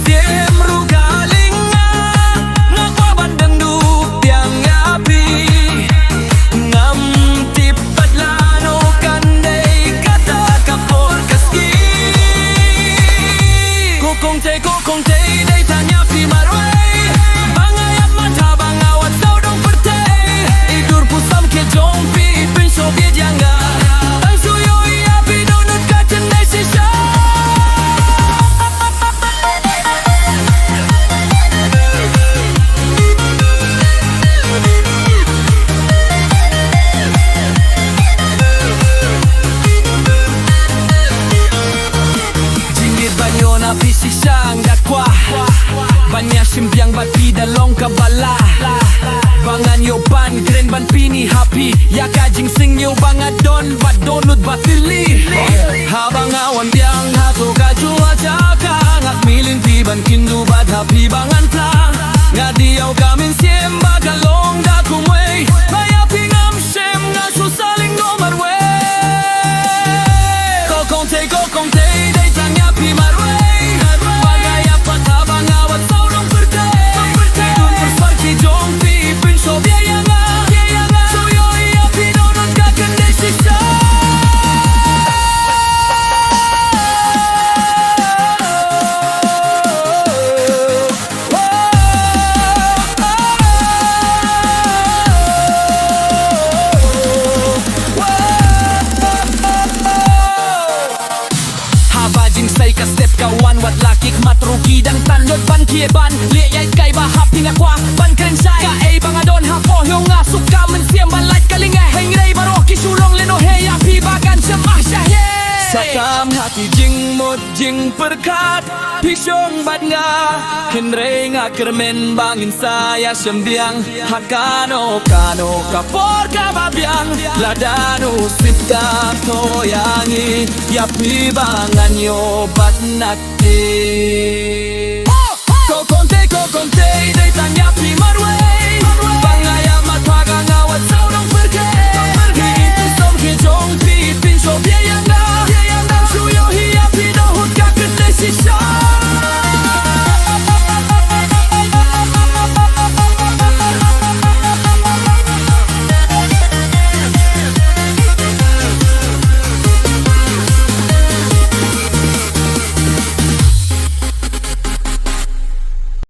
dem rugaling nagpabandang dutyang api ngam tipadlano kanday kata kapor kaski kokong tay day tanya pi marway bangayap mata bangawat saw dong pertay idur pusam ke jompi pin sobiet yanga ang suyo iapi donut kacan day sisya Napi siksang dakwa Banya simbiang bat pidalong kabala Bangan yo ban kren ban pini happy Ya kajing sing yo banga don bat donut bat pili Habang awan biang hato kajua jaka Ngak milin pi ban kindu bat happy bangan ta Ngadiyaw kamin siem bagalong dakumway Maya pingam siem nga susaling nomar way Kokong tay day tanya pi marway Step kawan wat lakik matrugi dan tanod ban kieban liay kay bahap pinakwa ban krensay ka ay bangadon hapo yung asuk kamen siem balat kalingay hengray baroki sulong leno heya pibagan semah syahe sakam hati jing mod jing perkat pisyong bad nga henray nga kermen bangin saya sembiang hakano kano kapor kababyang ladano sita toyangi ya pibangan yo bat nakti